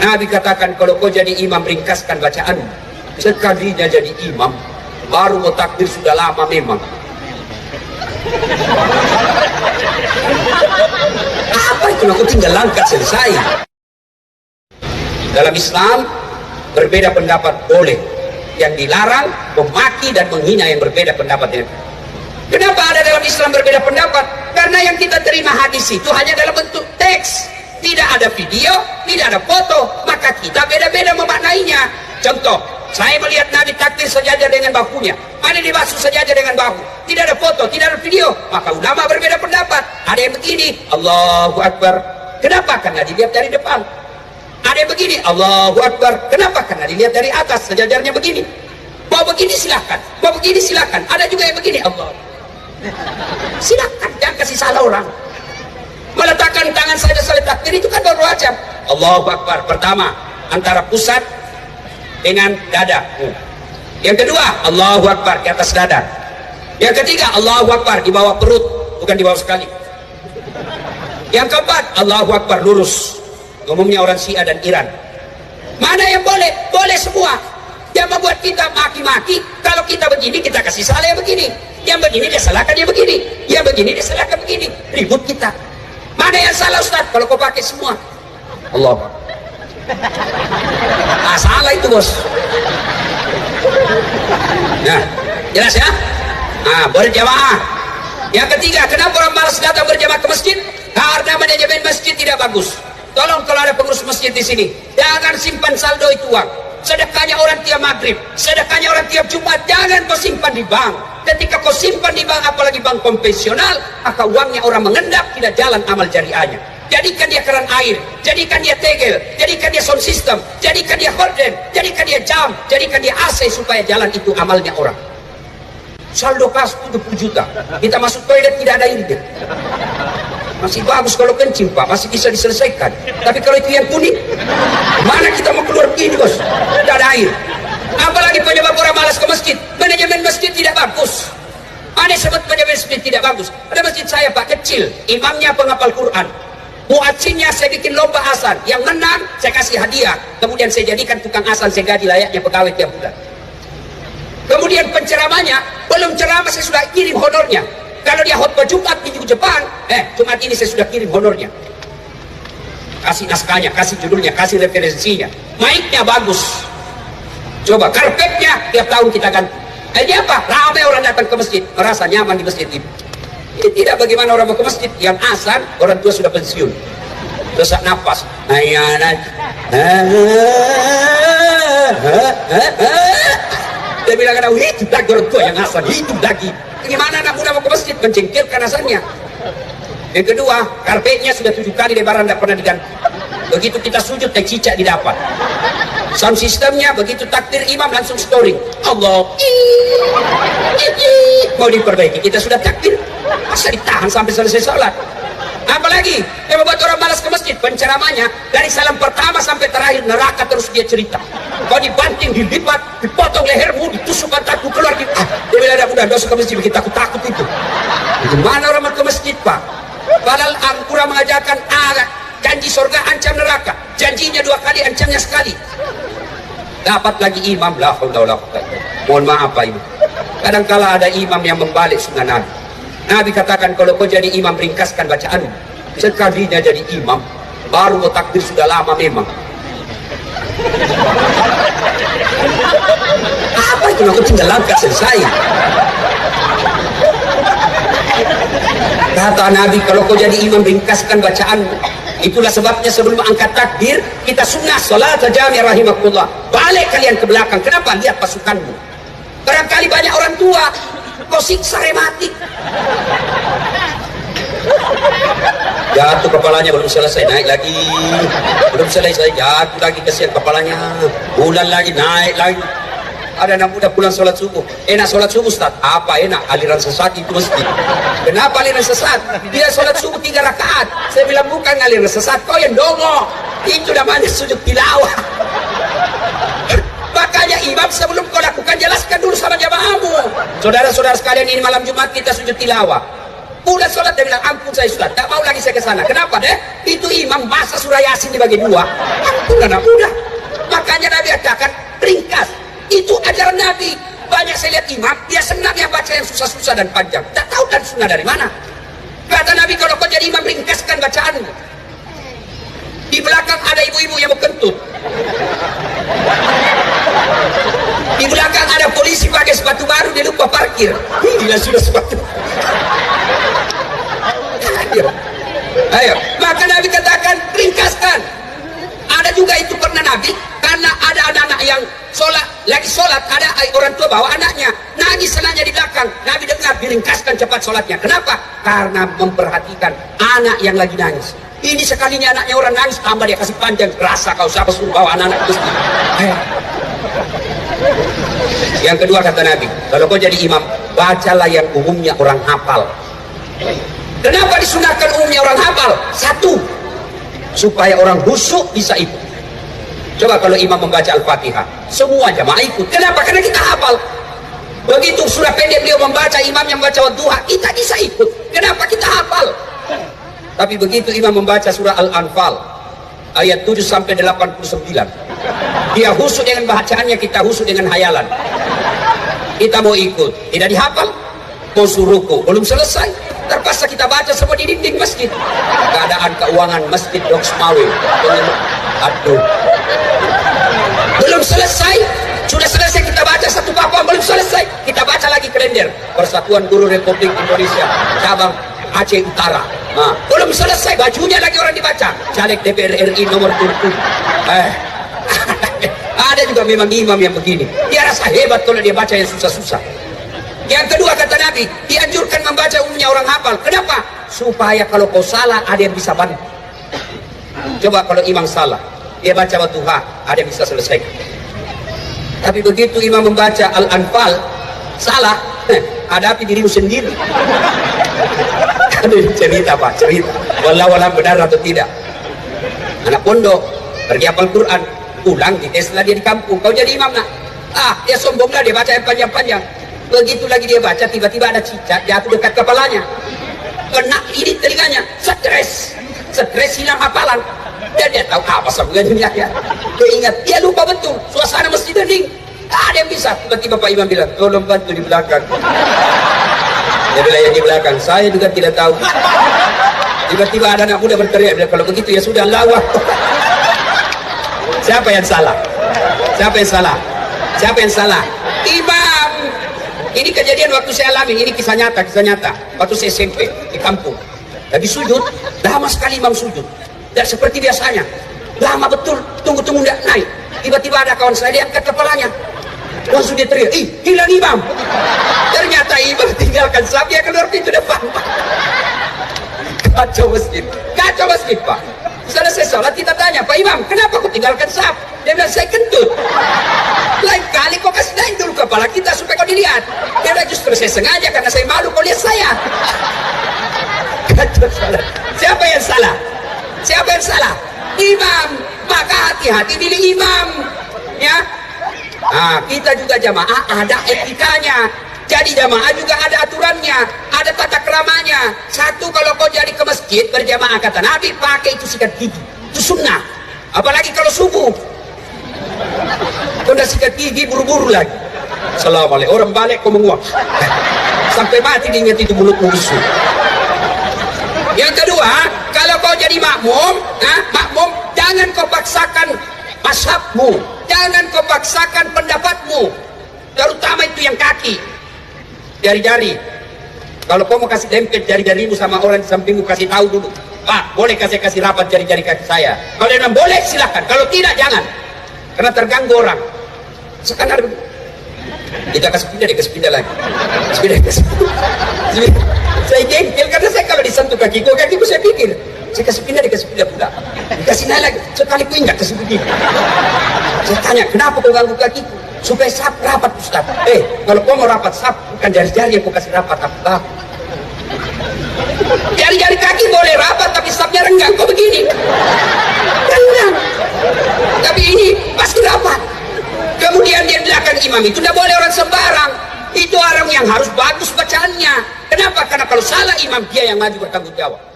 Nabi katakan, kalau kau jadi imam, ringkaskan bacaan. Sekalinya jadi imam, baru mau takbir sudah lama memang. Apa itu? Aku tinggal langkah selesai. Dalam Islam, berbeda pendapat boleh. Yang dilarang, memaki dan menghina yang berbeda pendapat. Kenapa ada dalam Islam berbeda pendapat? Karena yang kita terima hadis itu hanya dalam bentuk teks. Tidak ada video, tidak ada foto. Maka kita beda-beda memaknainya. Contoh, saya melihat Nabi takbir sejajar dengan bahunya. Ada dibasuh sejajar dengan bahu. Tidak ada foto, tidak ada video. Maka ulama berbeda pendapat. Ada yang begini, Allahu Akbar. Kenapa? Karena dilihat dari depan. Ada yang begini, Allahu Akbar. Kenapa? Karena dilihat dari atas, sejajarnya begini. Mau begini silahkan, mau begini silahkan. Ada juga yang begini, Allah. Silahkan, jangan kasih salah orang. Meletakkan tangan saja salat takbir itu kan baru wajib. Allahu Akbar. Pertama, antara pusat dengan dada. Yang kedua, Allahu Akbar di atas dada. Yang ketiga, Allahu Akbar di bawah perut, bukan di bawah sekali. Yang keempat, Allahu Akbar lurus. Umumnya orang Syiah dan Iran. Mana yang boleh? Boleh semua. Yang membuat kita maki-maki, kalau kita begini, kita kasih salah yang begini. Yang begini dia salahkan yang begini. Yang begini dia salahkan begini. Ribut kita. Mana yang salah Ustaz? Kalau kau pakai semua. Allah. Ah, salah itu bos. Nah, jelas ya? Ah, berjamaah. Yang ketiga, kenapa orang malas datang berjamaah ke masjid? Karena manajemen masjid tidak bagus. Tolong kalau ada pengurus masjid di sini, jangan simpan saldo itu uang. Sedekahnya orang tiap maghrib, sedekahnya orang tiap Jumat, jangan kau simpan di bank. Ketika kau simpan di bank, apalagi bank konvensional, maka uangnya orang mengendap, tidak jalan amal jariahnya. Jadikan dia keran air, jadikan dia tegel, jadikan dia sound system, jadikan dia horden, jadikan dia jam, jadikan dia AC supaya jalan itu amalnya orang. Saldo kas 70 juta, kita masuk toilet tidak ada airnya. Masih bagus kalau kencing Pak, masih bisa diselesaikan. Tapi kalau itu yang kuning, mana kita mau keluar begini bos? Tidak ada air. Apalagi penyebab orang malas ke masjid, manajemen masjid tidak bagus. Ada sebut manajemen masjid tidak bagus. Ada masjid saya Pak kecil, imamnya penghafal Quran, muadzinnya saya bikin lomba azan, yang menang saya kasih hadiah. Kemudian saya jadikan tukang azan, saya gaji layaknya pegawai tiap bulan. Kemudian penceramanya, belum ceramah saya sudah kirim honornya. Kalau dia khutbah Jumat di Jepang, Jumat ini saya sudah kirim honornya. Kasih naskahnya, kasih judulnya, kasih referensinya. Mic-nya bagus. Coba karpetnya tiap tahun kita ganti. Ini apa? Ramai orang datang ke masjid, merasa nyaman di masjid ini. Tidak bagaimana orang mau ke masjid, yang azan orang tua sudah pensiun. Sesak napas. Dia bilang ada itu lagi orang tua yang azan, itu lagi. Gimana anak muda mau ke masjid mencengkelkan azannya? Yang kedua, karpetnya sudah 7 kali lebaran tidak pernah diganti. Begitu kita sujud, teh cicak didapat. Sound sistemnya begitu takbir imam langsung storing. Allah. Mau diperbaiki, kita sudah takbir. Masa ditahan sampai selesai sholat? Apalagi yang membuat orang malas ke masjid, penceramanya dari salam pertama sampai terakhir neraka terus dia cerita. Kau dibanting, dilipat, dipotong lehermu, ditusuk mataku, keluar gitu. Dia bilang ada udah dosa ke masjid, bikin takut itu. Gimana orang mau ke masjid Pak? Padahal Al-Quran mengajarkan janji surga ancam neraka, janjinya 2 kali, ancamnya sekali. Dapat lagi imam, la haula wala quwwata. Mohon maaf Pak Ibu. Kadangkala ada imam yang membalik sunnah Nabi. Nabi katakan kalau kau jadi imam, ringkaskan bacaan. Sekalinya jadi imam, baru mau takbir sudah lama memang. Apa itu? Aku tinggal langkah selesai. Kata Nabi kalau kau jadi imam, ringkaskan bacaan. Itulah sebabnya sebelum angkat takbir kita sunnah salat jami' rahimakumullah. Balik kalian ke belakang. Kenapa? Lihat pasukanmu. Barangkali banyak orang tua kau siksa rematik. Jatuh kepalanya belum selesai, naik lagi. Belum selesai, jatuh lagi, kesian kepalanya. Bulan lagi, naik lagi. Ada anak muda pulang sholat subuh. Enak sholat subuh Ustaz? Apa enak? Aliran sesat itu mesti. Kenapa aliran sesat? Dia sholat subuh 3 rakaat. Saya bilang bukan aliran sesat, kau yang dongo. Itu namanya sujud tilawah. Makanya imam sebelum kau lakukan jelaskan dulu sama jamaahmu. Saudara-saudara sekalian, ini malam Jumat kita sujud tilawah. Udah sholat, dia bilang, ampun saya Ustaz, tak mau lagi saya ke sana. Kenapa deh? Itu imam masa surah Yasin dibagi dua. Ampun anak muda. Makanya Nabi katakan ringkas. Itu ajaran Nabi. Banyak saya lihat imam, dia senang yang baca yang susah-susah dan panjang. Tak tahu dan sunnah dari mana. Kata Nabi, kalau kau jadi imam, ringkaskan bacaanmu. Di belakang ada ibu-ibu yang mau kentut. Di belakang ada polisi pakai sepatu baru, dia lupa parkir. Gila sudah sepatu. Ayo. Maka Nabi katakan ringkaskan. Ada juga itu pernah Nabi, karena ada anak-anak yang lagi sholat, ada orang tua bawa anaknya, nangis anaknya di belakang. Nabi dengar, diringkaskan cepat sholatnya. Kenapa? Karena memperhatikan anak yang lagi nangis. Ini sekalinya anaknya orang nangis, tambah dia kasih panjang. Rasa kau siapa suruh bawa anak-anak ke masjid. Yang kedua kata Nabi, kalau kau jadi imam, bacalah yang umumnya orang hafal. Kenapa disunahkan umumnya orang hafal? Satu, supaya orang khusyuk bisa ikut. Coba kalau imam membaca Al-Fatihah, semua jamaah ikut. Kenapa? Karena kita hafal. Begitu surah pendek beliau membaca, imam yang membaca Wadduha, kita bisa ikut. Kenapa? Kita hafal. Tapi begitu imam membaca surah Al-Anfal ayat 7 sampai 89, dia khusyuk dengan bacaannya, kita khusyuk dengan hayalan. Kita mau ikut, tidak dihafal, mau suruhku belum selesai, terpaksa kita baca semua di dinding masjid. Keadaan keuangan masjid Dok Semawe, aduh, belum selesai, sudah selesai kita baca satu papan, belum selesai kita baca lagi kalender Persatuan Guru Republik Indonesia cabang Aceh Utara. Nah, belum selesai, bajunya lagi orang dibaca, caleg DPR RI nomor 7. Ada juga memang imam yang begini, dia rasa hebat kalau dia baca yang susah-susah. Yang kedua kata Nabi, dianjurkan membaca umumnya orang hafal. Kenapa? Supaya kalau kau salah ada yang bisa bantu. Coba kalau imam salah, dia baca Wadduha, ada yang bisa selesaikan. Tapi begitu imam membaca Al-Anfal salah, hadapi dirimu sendiri. Aduh, cerita Pak, cerita. Walau benar atau tidak. Anak pondok pergi hafal Quran, pulang diteslah dia di kampung. Kau jadi imam nak? Dia sombonglah, dia baca yang panjang-panjang. Begitu lagi dia baca, tiba-tiba ada cicak jatuh dekat kepalanya, kena ini telinganya, stres hilang hafalan. Dan dia tahu apa sebagainya ya. Dia ingat, dia lupa betul suasana masjid hening. Ada yang bisa. Tiba-tiba Pak Imam bilang, tolong bantu di belakang. Dia bilang yang di belakang, saya juga tidak tahu. Tiba-tiba ada anak muda berteriak, bilang, kalau begitu ya sudah lawak. Siapa yang salah? Siapa yang salah? Siapa yang salah? Imam. Ini kejadian waktu saya alami, ini kisah nyata. Waktu saya SMP di kampung, lagi sujud, lama sekali imam sujud. Dan seperti biasanya, lama betul, tunggu tidak naik. Tiba-tiba ada kawan saya, dia angkat kepalanya, langsung dia teriak, hilang imam. Ternyata imam tinggalkan saf, dia keluar pintu depan. Kacau masjid Pak. Selesai sholat kita tanya, Pak Imam, kenapa kau tinggalkan saf? Dia bilang, saya kentut. Lain kali kau kasih naik dulu kepala kita supaya kau dilihat. Dia bilang, justru saya sengaja karena saya malu kau lihat saya. Kacau salah. Siapa yang salah? Siapa yang salah? Imam. Maka hati-hati pilih imam. Ya. Nah, kita juga jamaah ada etikanya. Jadi jamaah juga ada aturannya, ada tata keramanya. Satu, kalau kau jadi ke masjid berjamaah kata Nabi, pakai itu sikat gigi, itu sunnah. Apalagi kalau subuh, kau dah sikat gigi buru-buru lagi. Assalamualaikum, orang balik kau menguap sampai mati diingat itu mulutmu bisu. Yang kedua, kalau kau jadi makmum, jangan kau paksakan mazhabmu, jangan kau paksakan pendapatmu, terutama itu yang kaki. Jari-jari, kalau kau mau kasih dempet jari-jarimu sama orang di sampingmu, kasih tahu dulu, Pak, boleh kasih rapat jari-jari kaki saya? Kalau dia bilang boleh, silahkan. Kalau tidak, jangan, karena terganggu orang. Sekarang kita kasih pindah lagi. Saya jengkel karena saya kalau disentuh kakiku saya pikir saya kasih pindah pula, dikasih naik lagi. Sekali ku ingat kasih begini. Saya tanya, kenapa kau ganggu kakiku? Supaya sap rapat Ustaz. Kalau kau mau rapat sap, bukan jari-jari yang kau kasih rapat. Apa? Jari-jari kaki boleh rapat, tapi sapnya renggang. Kau begini, renggang. Tapi ini pasti rapat. Kemudian dia belakang imam itu tidak boleh orang sembarang. Itu orang yang harus bagus bacaannya. Kenapa? Karena kalau salah imam dia yang maju bertanggung jawab.